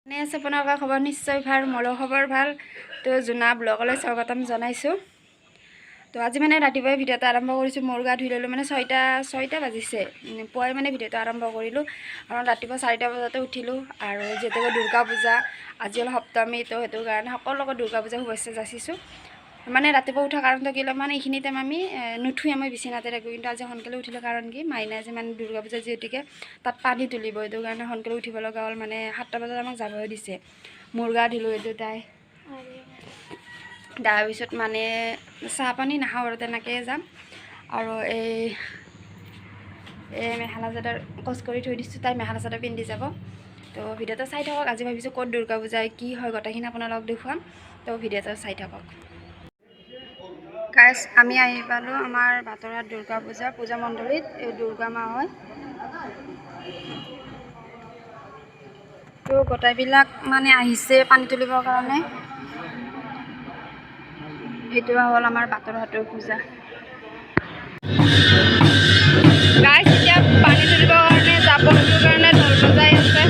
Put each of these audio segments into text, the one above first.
আপোনালোকৰ খবৰ নিশ্চয় ভাল, মোৰো খবৰ ভাল। তো জোনা ব্লগলৈ স্বাগতম জনাইছোঁ। তো আজি মানে ৰাতিপুৱাই ভিডিঅ'টো আৰম্ভ কৰিছোঁ। মোৰ গা ধুই ল'লোঁ মানে ছয়টা বাজিছে, পুৱাই মানে ভিডিঅ'টো আৰম্ভ কৰিলোঁ। কাৰণ ৰাতিপুৱা 4টা বজাতে উঠিলোঁ আৰু যিহেতু দুৰ্গা পূজা আজি হ'ল সপ্তমী, তো সেইটো কাৰণে সকলোকে দুৰ্গা পূজা শুভেচ্ছা যাচিছোঁ। মানে ৰাতিপুৱা উঠাৰ কাৰণটো কি মানে এইখিনি টাইম আমি নুঠোৱে, মই বিচনাতে থাকোঁ। কিন্তু আজি সোনকালে উঠিলোঁ কাৰণ কি মাইনাই যে মানে দুৰ্গা পূজা যিহেতুকে তাত পানী তুলিব, সেইটো কাৰণে সোনকালে উঠিব লগা হ'ল। মানে 7টা বজাত আমাক যাবই দিছে। মোৰ গা ধুলোঁ এইটো তাই তাৰপিছত মানে চাহ পানী নাখাওঁ আৰু তেনেকৈয়ে যাম। আৰু এই মেখেলা চাদৰ কচ কৰি থৈ দিছোঁ, তাই মেখেলা চাদৰ পিন্ধি যাব। তো ভিডিঅ'টো চাই থাকক। আজি ভাবিছোঁ ক'ত দুৰ্গা পূজা কি হয় গোটেইখিনি আপোনালোকক দেখুৱাম। তো ভিডিঅ'টো চাই থাকক। গাইজ, আমি আহি পালোঁ আমাৰ বাটৰাত দুৰ্গা পূজা মণ্ডলীত। এই দুৰ্গা মা হয়। তো গোটেইবিলাক মানে আহিছে পানী তুলিবৰ কাৰণে। সেইটো হ'ল আমাৰ বাটৰহাটৰ পূজা। গাইজ, এতিয়া পানী তুলিবৰ কাৰণে যাব, সেইটো কাৰণে ঢোল বজাই আছে।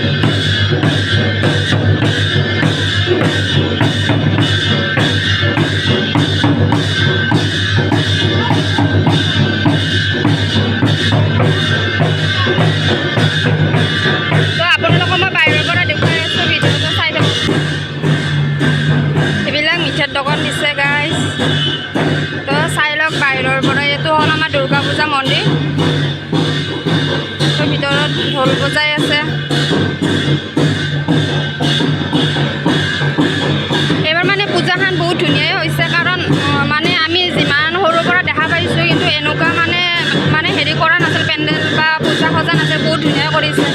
দোকান দিছে গাইজ, তো চাই লওক বাহিৰৰ পৰা। এইটো হ'ল আমাৰ দুৰ্গা পূজা মন্দিৰ। তো ভিতৰত ঢোল বজাই আছে। এইবাৰ মানে পূজাখন বহুত ধুনীয়াই হৈছে, কাৰণ মানে আমি যিমান সৰুৰ পৰা দেখা পাইছোঁ, কিন্তু এনেকুৱা মানে হেৰি কৰা নাছিল, পেণ্ডেল বা পূজা সজা নাছিল। বহুত ধুনীয়া কৰিছে।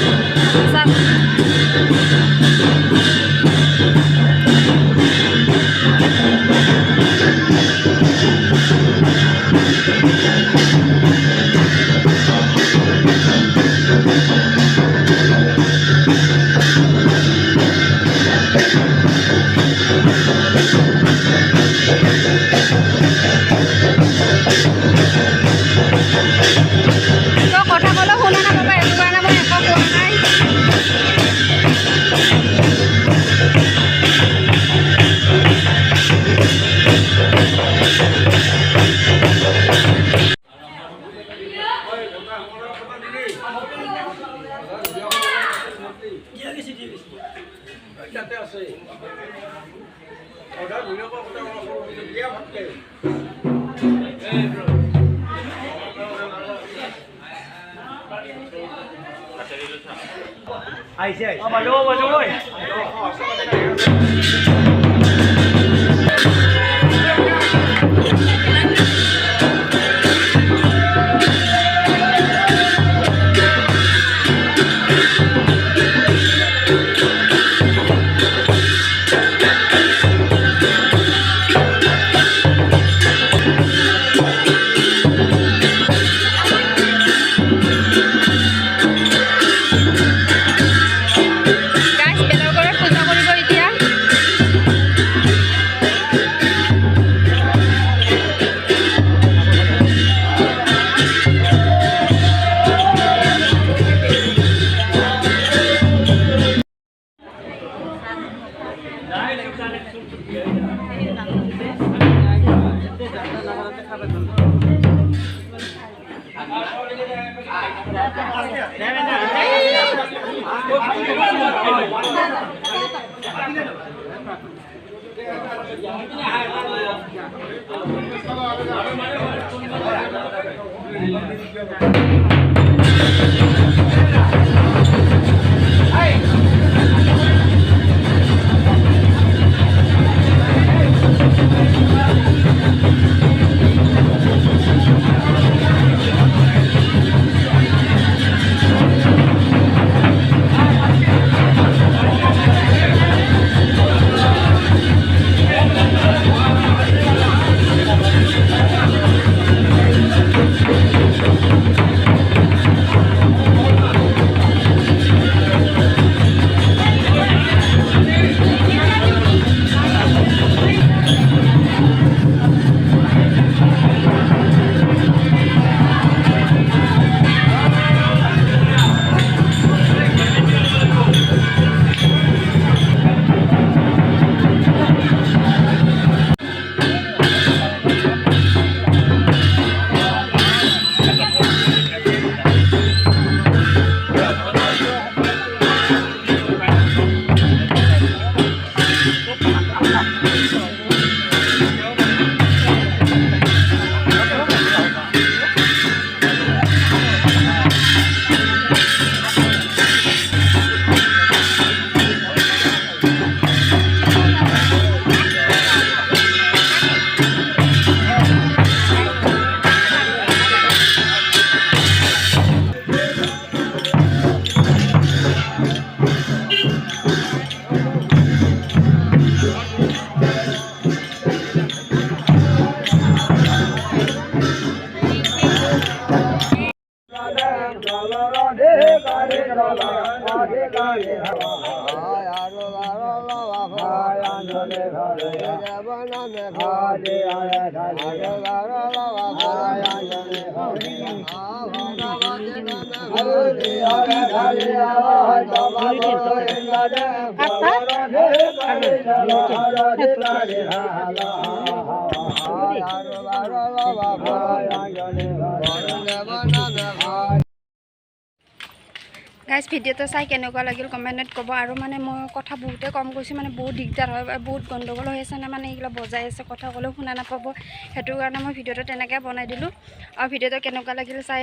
গাইজ ভিডিঅ'টো চাই কেনেকুৱা লাগিল কমেণ্টত ক'ব আৰু মানে মই কথা বহুতে কম কৈছোঁ মানে বহুত দিগদাৰ হয় বহুত গণ্ডগোল হৈ আছে মানে এইগিলা বজাই আছে কথা ক'লেও শুনা নাপাব সেইটো কাৰণে মই ভিডিঅ'টো তেনেকৈ বনাই দিলোঁ আৰু ভিডিঅ'টো কেনেকুৱা লাগিল চাই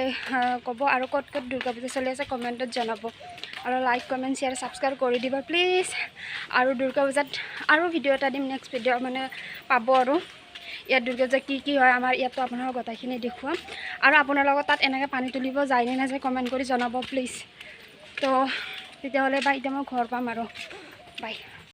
ক'ব আৰু ক'ত ক'ত দুৰ্গা পূজা চলি আছে কমেণ্টত জনাব আৰু লাইক কমেণ্ট শ্বেয়াৰ ছাবস্ক্ৰাইব কৰি দিব প্লিজ আৰু দুৰ্গা পূজাত আৰু ভিডিঅ' এটা দিম নেক্সট ভিডিঅ' মানে পাব আৰু ইয়াত দুৰ্গা পূজা কি হয় আমাৰ ইয়াতো আপোনালোকক গোটেইখিনি দেখুৱাম আৰু আপোনাৰ লগত তাত এনেকৈ পানী তুলিব যায় নে নাযায় কমেণ্ট কৰি জনাব প্লিজ তো তেতিয়াহ'লে বাই এতিয়া মই ঘৰ পাম আৰু বাই